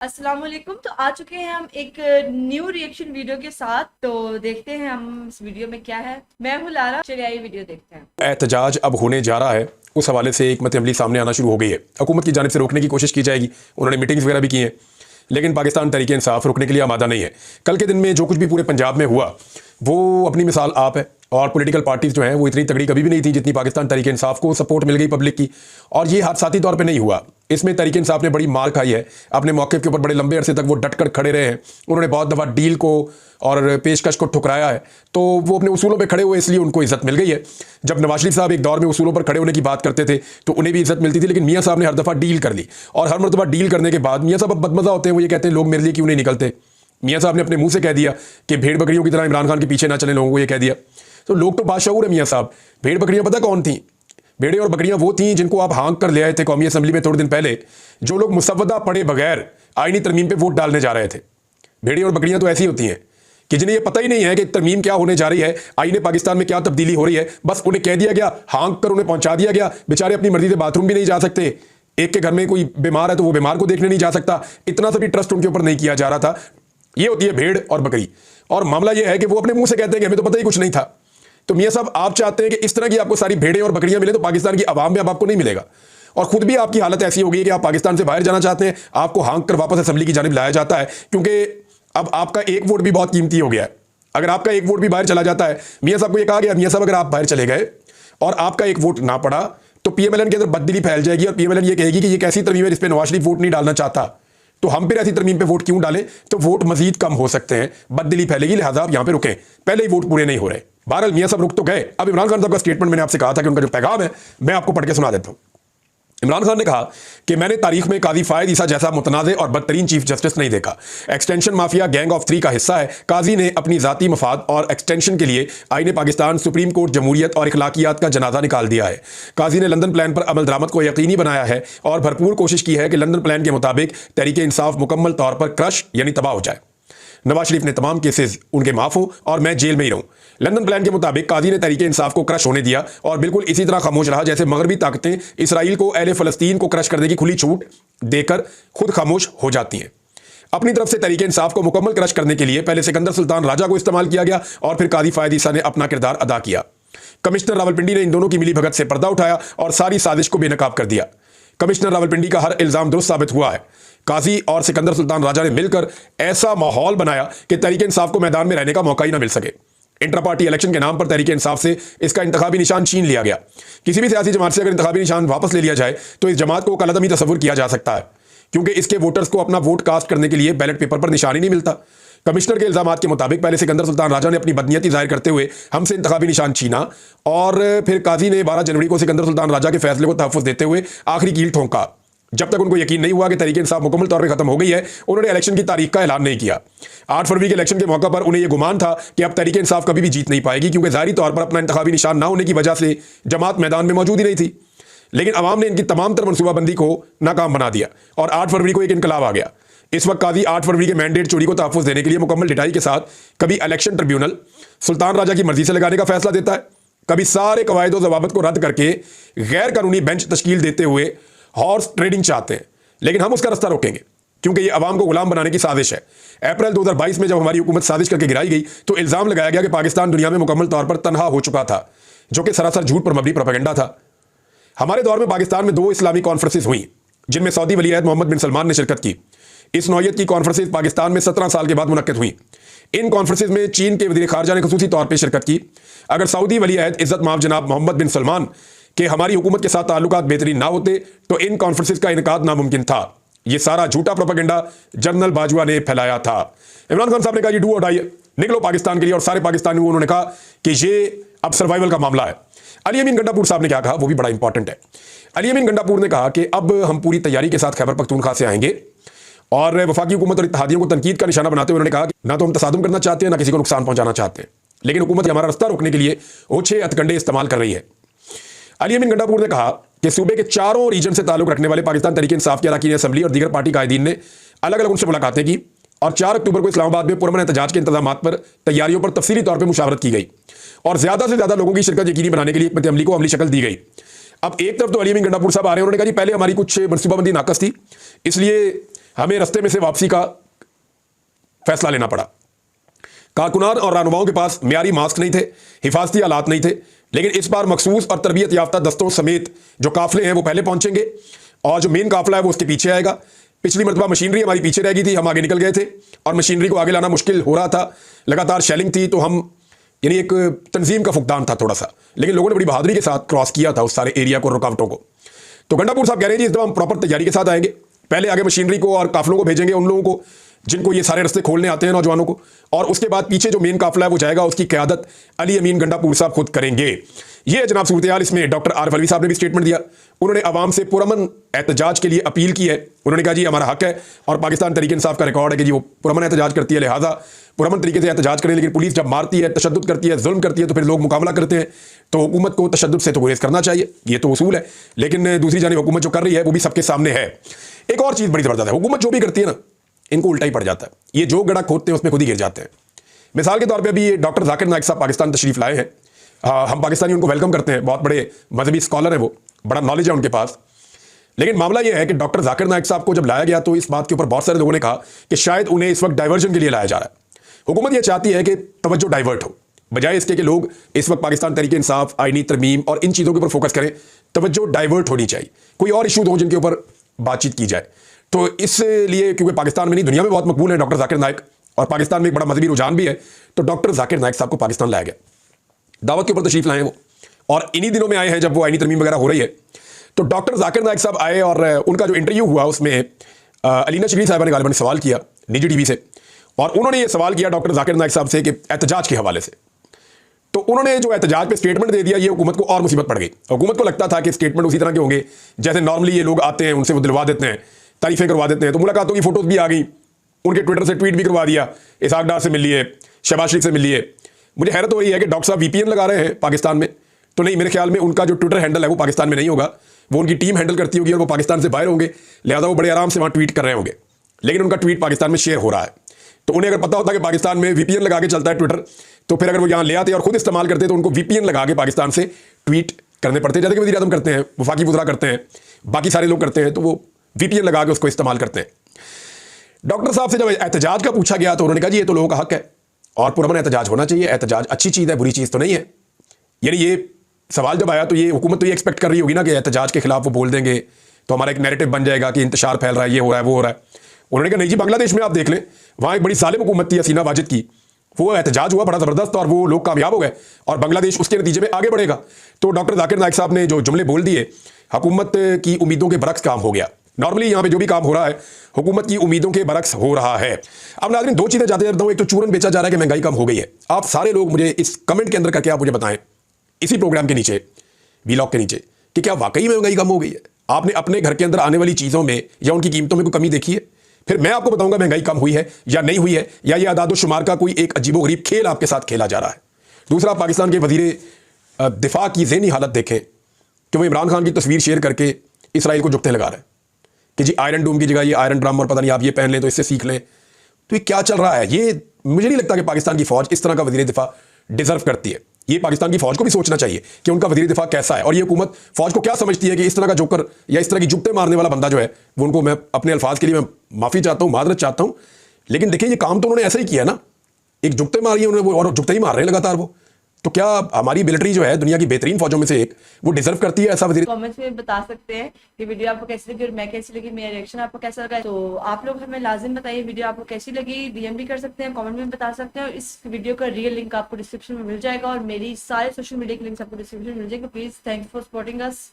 अस्सलाम वालेकुम। तो आ चुके हैं हम एक न्यू रिएक्शन वीडियो के साथ। तो देखते हैं हम इस वीडियो में क्या है। मैं हूँ लारा, चलिए आइए वीडियो देखते हैं। एहतजाज अब होने जा रहा है, उस हवाले से एक मत अमली सामने आना शुरू हो गई है। हुकूमत की जानिब से रोकने की कोशिश की जाएगी, उन्होंने मीटिंग्स वगैरह भी की हैं, लेकिन पाकिस्तान तहरीक इंसाफ रोकने के लिए आमादा नहीं है। कल के दिन में जो कुछ भी पूरे पंजाब में हुआ वो अपनी मिसाल आप है, और पॉलिटिकल पार्टीज जो हैं वो इतनी तगड़ी कभी भी नहीं थी जितनी पाकिस्तान तहरीक इंसाफ को सपोर्ट मिल गई पब्लिक की। और ये हादसाती तौर पे नहीं हुआ, इसमें तहरीक इंसाफ ने बड़ी मार खाई है। अपने मौके के ऊपर बड़े लंबे अरसे तक वो डट कर खड़े रहे हैं, उन्होंने बहुत दफ़ा डील को और पेशकश को ठुकराया है, तो वो अपने उसूलों पे खड़े हुए, इसलिए उनको इज्जत मिल गई है। जब नवाज शरीफ साहब एक दौर में उसूलों पर खड़े होने की बात करते थे तो उन्हें भी इज्जत मिलती थी, लेकिन मियाँ साहब ने हर दफ़ा डील कर ली, और हर मरतबा डील करने के बाद मियाँ साहब अब बदमज़ा होते हैं। वो ये कहते हैं लोग मेरे लिए क्यों नहीं निकलते। मियाँ साहब ने अपने मुंह से कह दिया कि भेड़ बकरियों की तरह इमरान खान के पीछे ना चले, लोगों को ये कह दिया। तो लोग तो बादशाहूर है मियाँ साहब। भेड़ बकरियां पता कौन थी? भेड़े और बकरियां वो थी जिनको आप हाँक कर ले आए थे कौमी असम्बली में थोड़े दिन पहले, जो लोग मुसव्वदा पढ़े बगैर आईनी तरमीम पे वोट डालने जा रहे थे। भेड़े और बकरियां तो ऐसी होती हैं कि जिन्हें ये पता ही नहीं है कि तरमीम क्या होने जा रही है, आईने पाकिस्तान में क्या तब्दीली हो रही है। बस उन्हें कह दिया गया, हाँक कर उन्हें पहुंचा दिया गया। बेचारे अपनी मर्जी से बाथरूम भी नहीं जा सकते। एक के घर में कोई बीमार है तो वो बीमार को देखने नहीं जा सकता। इतना सा भी ट्रस्ट उनके ऊपर नहीं किया जा रहा था। ये होती है भेड़ और बकरी। और मामला ये है कि वो अपने मुंह से कहते हैं कि हमें तो पता ही कुछ नहीं था। तो मियाँ साहब आप चाहते हैं कि इस तरह की आपको सारी भेड़ें और बकरियां मिले, तो पाकिस्तान की आवाम में अब आपको नहीं मिलेगा। और खुद भी आपकी हालत ऐसी हो गई है कि आप पाकिस्तान से बाहर जाना चाहते हैं, आपको हाँक कर वापस असेंबली की जानिब लाया जाता है, क्योंकि अब आपका एक वोट भी बहुत कीमती हो गया है। अगर आपका एक वोट भी बाहर चला जाता है, मियाँ साहब को यह कहा गया, मियाँ साहब अगर आप बाहर चले गए और आपका एक वोट ना पड़ा तो पीएमएलएन के अंदर बददिली फैल जाएगी, और पीएमएलएन ये कहेगी कि ये कैसी तरमीम है जिस पे नवाज शरीफ वोट नहीं डालना चाहता, तो हम फिर ऐसी तरमीम पे वोट क्यों डालें। तो वोट मजीद कम हो सकते हैं, बददिली फैलेगी, लिहाजा आप यहां पे रुकें, पहले ही वोट पूरे नहीं हो रहे। बहरहाल मियाँ साहब रुक तो गए। अब इमरान खान साहब का स्टेटमेंट मैंने आपसे कहा था कि उनका जो पैगाम है मैं आपको पढ़ के सुना देता हूं। इमरान खान ने कहा कि मैंने तारीख में काजी फायद ईसा जैसा मुतनाज़े और बदतरीन चीफ जस्टिस नहीं देखा। एक्सटेंशन माफिया गैंग ऑफ 3 का हिस्सा है। काजी ने अपनी जाती मफाद और एक्सटेंशन के लिए आईने पाकिस्तान, सुप्रीम कोर्ट, जमहूरियत और इखलाकियात का जनाजा निकाल दिया है। काजी ने लंदन प्लान पर अमल दरामद को यकीनी बनाया है और भरपूर कोशिश की है कि लंदन प्लान के मुताबिक तहरीक इंसाफ मुकम्मल तौर पर क्रश यानी तबाह हो जाए। नवाज शरीफ ने तमाम केसेस उनके माफ हो और मैं जेल में ही रहूं। लंदन प्लान के मुताबिक काजी ने तहरीक इंसाफ को क्रश होने दिया और बिल्कुल इसी तरह खामोश रहा जैसे मगरबी ताकतें इसराइल को अहले फलस्तीन को क्रश करने की खुली छूट देकर खुद खामोश हो जाती हैं। अपनी तरफ से तहरीक इंसाफ को मुकम्मल क्रश करने के लिए पहले सिकंदर सुल्तान राजा को इस्तेमाल किया गया और फिर काजी फायद ईसा ने अपना किरदार अदा किया। कमिश्नर रावलपिंडी ने इन दोनों की मिली भगत से पर्दा उठाया और सारी साजिश को बेनकाब कर दिया। कमिश्नर रावलपिंडी का हर इल्जाम दुरुस्त साबित हुआ है। काजी और सिकंदर सुल्तान राजा ने मिलकर ऐसा माहौल बनाया कि तहरीक इंसाफ को मैदान में रहने का मौका ही ना मिल सके। इंटर पार्टी इलेक्शन के नाम पर तहरीक इंसाफ से इसका इंतखाबी निशान छीन लिया गया। किसी भी सियासी जमात से अगर इंतखाबी निशान वापस ले लिया जाए तो इस जमात को कलअदम ही तस्वुर किया जा सकता है, क्योंकि इसके वोटर्स को अपना वोट कास्ट करने के लिए बैलेट पेपर पर निशान ही नहीं मिलता। कमिश्नर के इल्जामात के मुताबिक पहले सिकंदर सुल्तान राजा ने अपनी बदनीयती जाहिर करते हुए हमसे इंतखाबी निशान छीना, और फिर काजी ने 12 जनवरी को सिकंदर सुल्तान राजा के फैसले को तहफ़्फ़ुज़ देते हुए आखिरी कील ठोंका। जब तक उनको यकीन नहीं हुआ कि तहरीक इंसाफ मुकम्मल तौर पे खत्म हो गई है, उन्होंने इलेक्शन की तारीख का ऐलान नहीं किया। 8 फरवरी के इलेक्शन के मौके पर उन्हें यह गुमान था कि अब तहरीक इंसाफ कभी भी जीत नहीं पाएगी, क्योंकि जाहिरी तौर पर अपना इंतखाबी निशान ना होने की वजह से जमात मैदान में मौजूद ही नहीं थी। लेकिन अवाम ने इनकी तमाम तर मनसूबाबंदी को नाकाम बना दिया और 8 फरवरी को एक इनकलाब आ गया। इस वक्त काजी 8 फरवरी के मैंडेट चोरी को तहफ़्फ़ुज़ देने के लिए मुकम्मल डिटाई के साथ कभी इलेक्शन ट्रिब्यूनल सुल्तान राजा की मर्जी से लगाने का फैसला देता है, कभी सारे कवायद और ज़वाबित को रद्द करके गैर कानूनी बेंच तश्कील देते हुए हॉर्स ट्रेडिंग चाहते हैं। लेकिन हम उसका रास्ता रोकेंगे, क्योंकि ये अवाम को गुलाम बनाने की साजिश है। अप्रैल 2022 में जब हमारी हुकूमत साजिश करके गिराई गई तो इल्ज़ाम लगाया गया कि पाकिस्तान दुनिया में मुकम्मल तौर पर तनहा हो चुका था, जो कि सरासर झूठ पर मबनी प्रोपेगेंडा था। हमारे दौर में पाकिस्तान में 2 इस्लामी कॉन्फ्रेंसेस हुई, जिनमें सऊदी वली अहद मोहम्मद बिन सलमान ने शिरकत की। इस नौयत की कॉन्फ्रेंसेस पाकिस्तान में 17 साल के बाद मुनक्किद हुई। इन कॉन्फ्रेंसेस में चीन के वज़ीर ख़ारजा ने ख़ुसूसी तौर पर शिरकत की। अगर सऊदी वली अहद इज़्ज़त माफ़ जनाब मोहम्मद बिन सलमान के हमारी हुकूमत के साथ ताल्लुकात बेहतरीन ना होते तो इन कॉन्फ्रेंसेस का इनकाद नामुमकिन था। ये सारा झूठा प्रोपेगेंडा जनरल बाजवा ने फैलाया था। इमरान खान साहब ने कहा, ये डू और डाई निकलो पाकिस्तान के लिए, और सारे पाकिस्तानियों को उन्होंने कहा कि ये अब सर्वाइवल का मामला है। अली अमीन गंडापुर साहब ने क्या कहा वो भी बड़ा इंपॉर्टेंट है। अली अमीन गंडापुर ने कहा कि अब हम पूरी तैयारी के साथ खैबर पख्तूनख्वा से आएंगे, और वफाकी हुकूमत और इत्तेहादियों को तनकीद का निशाना बनाते हुए उन्होंने कहा कि ना तो हम तसादुम करना चाहते हैं, ना किसी को नुकसान पहुंचाना चाहते हैं, लेकिन हुकूमत हमारा रास्ता रोकने के लिए ओछे हथकंडे इस्तेमाल कर रही है। अली अमीन गंडापुर ने कहा कि सूबे के चारों रीजन से ताल्लुक रखने वाले पाकिस्तान तहरीक इंसाफ के अरकान असम्बली और दीगर पार्टी कायदीन ने अलग अलग उनसे मुलाकातें की, और 4 अक्टूबर को इस्लामाबाद में पुरअमन एहतजाज के इंतजाम पर तैयारियों पर तफसीली तौर पर मुशावरत की गई और ज्यादा से ज्यादा लोगों की शिरकत यकीनी बनाने के लिए एक अमली को अमली शक्ल दी गई। अब एक तरफ तो अली अमीन गंडापुर साहब आ रहे हैं, उन्होंने कहा जी पहले हमारी कुछ मनसूबाबंदी नाकस थी, इसलिए हमें रास्ते में से वापसी का फैसला लेना पड़ा। कारकुनान और रहनुमाओं के पास मियारी मास्क नहीं थे, हिफाजती आलात नहीं थे, लेकिन इस बार मखसूस और तरबियत याफ्ता दस्तों समेत जो काफिले हैं वो पहले पहुंचेंगे और जो मेन काफिला है वो उसके पीछे आएगा। पिछली मरतबा मशीनरी हमारी पीछे रह गई थी, हम आगे निकल गए थे और मशीनरी को आगे लाना मुश्किल हो रहा था, लगातार शेलिंग थी, तो हम यानी एक तंजीम का फुकदान था थोड़ा सा, लेकिन लोगों ने बड़ी बहादुरी के साथ क्रॉस किया था उस सारे एरिया को, रुकावटों को। तो गंडापुर साहब कह रहे हैं जी इस दफा हम प्रॉपर तैयारी के साथ आएंगे, पहले आगे मशीनरी को और काफिलों को भेजेंगे, उन लोगों को जिनको ये सारे रास्ते खोलने आते हैं, नौजवानों को, और उसके बाद पीछे जो मेन काफिला है वो जाएगा, उसकी क़यादत अली अमीन गंडापुर साहब खुद करेंगे। ये जनाब सूरत-ए-हाल। इसमें डॉक्टर आरिफ अलवी साहब ने भी स्टेटमेंट दिया, उन्होंने आवाम से पुरअमन एहतजाज के लिए अपील की है। उन्होंने कहा जी हमारा हक है और पाकिस्तान तहरीक इंसाफ का रिकॉर्ड है कि जी वो पुरअमन एहतजाज करती है, लिहाजा पुरअमन तरीके से एहतजाज करें, लेकिन पुलिस जब मारती है, तशद्दुद करती है, जुल्म करती है, तो फिर लोग मुकाबला करते हैं, तो हुकूमत को तशद्दुद से तो गुरेज करना चाहिए, ये तो उसूल है। लेकिन दूसरी जानिब हुकूमत जो कर रही है वो भी सबके सामने है। एक और चीज़ बड़ी ज़बरदस्त है, हुकूमत जो भी करती है ना, इनको उल्टा ही पड़ जाता है, ये जो गड़ा खोदते हैं उसमें खुद ही गिर जाते हैं। मिसाल के तौर पे अभी डॉक्टर जाकिर नाइक साहब पाकिस्तान तशरीफ लाए हैं, हम पाकिस्तानी उनको वेलकम करते हैं, बहुत बड़े मजहबी स्कॉलर हैं वो, बड़ा नॉलेज है उनके पास। लेकिन मामला यह है कि डॉक्टर जाकिर नाइक साहब को जब लाया गया तो इस बात के ऊपर बहुत सारे लोगों ने कहा कि शायद उन्हें इस वक्त डाइवर्जन के लिए लाया जा रहा है। हुकूमत यह चाहती है कि तवज्जो डाइवर्ट हो, बजाय इसके कि लोग इस वक्त पाकिस्तान तहरीक इंसाफ, आईनी तरमीम और इन चीज़ों के ऊपर फोकस करें, तवज्जो डाइवर्ट होनी चाहिए, कोई और इशू हो जिनके ऊपर बातचीत की जाए। तो इसलिए क्योंकि पाकिस्तान में नहीं दुनिया में बहुत मकबूल है डॉक्टर जाकिर नाइक, और पाकिस्तान में एक बड़ा मजहबी रुझान भी है, तो डॉक्टर जाकिर नाइक साहब को पाकिस्तान लाया गया, दावत के ऊपर तशरीफ लाए वो, और इन्हीं दिनों में आए हैं जब वो आईनी तरमीम वगैरह हो रही है। तो डॉक्टर जाकिर नाइक साहब आए और उनका जो इंटरव्यू हुआ उसमें अलीना शरीफ साहबा ने गालिबन सवाल किया निजी टीवी से, और उन्होंने ये सवाल किया डॉक्टर जाकिर नाइक साहब से कि एहतजाज के हवाले से। तो उन्होंने जो एहतजाज पे स्टेटमेंट दे दिया, ये हुकूमत को और मुसीबत पड़ गई। हुकूमत को लगता था कि स्टेटमेंट उसी तरह के होंगे जैसे नॉर्मली ये लोग आते हैं, उनसे वो दिलवा देते हैं, तारीफें करवा देते हैं। तो मुलाकातों की फोटोज भी आ गई, उनके ट्विटर से ट्वीट भी करवा दिया, इसहाक डार से मिल लिए, शहबाज शरीफ से मिल लिए। मुझे हैरत हो रही है कि डॉक्टर साहब वीपीएन लगा रहे हैं पाकिस्तान में, तो नहीं, मेरे ख्याल में उनका जो ट्विटर हैंडल है वो पाकिस्तान में नहीं होगा, वो उनकी टीम हैंडल करती होगी और वो पाकिस्तान से बाहर होंगे, लिहाजा वो बड़े आराम से वहाँ ट्वीट कर रहे होंगे, लेकिन उनका ट्वीट पाकिस्तान में शेयर हो रहा है। तो उन्हें अगर पता होता कि पाकिस्तान में वीपीएन लगा के चलता है ट्विटर, तो फिर अगर वो यहाँ ले आते और खुद इस्तेमाल करते तो उनको वीपीएन लगा के पाकिस्तान से ट्वीट करने पड़ते, जैसे कि वज़ीर आज़म करते हैं, वफाकी वज़रा करते हैं, बाकी सारे लोग करते हैं, तो वो वीपीएन लगा के उसको इस्तेमाल करते हैं। डॉक्टर साहब से जब एहतजाज का पूछा गया तो उन्होंने कहा जी ये तो लोगों का हक है और पुरअमन एहतजाज होना चाहिए, एहतजाज अच्छी चीज़ है, बुरी चीज़ तो नहीं है। यानी ये सवाल जब आया तो ये हुकूमत तो ये एक्सपेक्ट कर रही होगी ना कि एहतजाज के खिलाफ वो बोल देंगे तो हमारा एक नैरेटिव बन जाएगा कि इंतशार फैल रहा है, ये हो रहा है, वो हो रहा है। उन्होंने कहा नहीं जी, बांग्लादेश में आप देख लें, वहाँ एक बड़ी जालिम हुकूमत थी हसीना वाजिद की, वो एहतजाज हुआ बड़ा ज़बरदस्त और वो लोग कामयाब हो गए और बांग्लादेश उसके नतीजे में आगे बढ़ेगा। तो डॉक्टर जाकिर नाइक साहब ने जो जुमले बोल दिए, हुकूमत की उम्मीदों के बरक्स काम हो गया। नॉर्मली यहाँ पे जो भी काम हो रहा है हुकूमत की उम्मीदों के बरक्स हो रहा है। अब नाज़रीन दो चीज़ें जाते रहता हूँ, एक तो चूरन बेचा जा रहा है कि महंगाई कम हो गई है। आप सारे लोग मुझे इस कमेंट के अंदर करके आप मुझे बताएं इसी प्रोग्राम के नीचे, वीलॉग के नीचे, कि क्या वाकई में महंगाई कम हो गई है? आपने अपने घर के अंदर आने वाली चीज़ों में या उनकी कीमतों में कोई कमी देखी है? फिर मैं आपको बताऊंगा महंगाई कम हुई है या नहीं हुई है, या ये आदाद शुमार का कोई एक अजीबोगरीब खेल आपके साथ खेला जा रहा है। दूसरा, पाकिस्तान के वजीर दिफा की ज़हनी हालत देखें कि वो इमरान खान की तस्वीर शेयर करके इसराइल को जुगते लगा रहे हैं कि जी आयरन डोम की जगह ये आयरन ड्रम और पता नहीं आप ये पहन लें तो इससे सीख लें। तो ये क्या चल रहा है? ये मुझे नहीं लगता कि पाकिस्तान की फौज इस तरह का वजीर दिफा डिजर्व करती है। ये पाकिस्तान की फौज को भी सोचना चाहिए कि उनका वजीर दिफा कैसा है और ये हुकूमत फौज को क्या समझती है कि इस तरह का जोकर या इस तरह की जुगते मारने वाला बंदा जो है वो, उनको मैं अपने अल्फाज के लिए मैं माफ़ी चाहता हूँ, मादरत चाहता हूँ, लेकिन देखिए ये काम तो उन्होंने ऐसा ही किया ना, एक जुगते मारी है उन्होंने और जुगते ही मार रहे हैं लगातार वो। तो क्या हमारी मिलिट्री जो है दुनिया की बेहतरीन फौजों में से एक, वो डिजर्व करती है ऐसा वजीर? कमेंट्स में बता सकते हैं कि वीडियो आपको कैसी लगी और मैं कैसी लगी, मेरा रिएक्शन आपको कैसा लगा। तो आप लोग हमें लाजिम बताइए वीडियो आपको कैसी लगी, डीएम भी कर सकते हैं, कमेंट में बता सकते हैं, और इस वीडियो का रियल लिंक आपको डिस्क्रिप्शन में मिल जाएगा और मेरी सारे सोशल मीडिया के लिंक्स आपको डिस्क्रिप्शन में मिल जाएंगे। Please thanks for supporting us.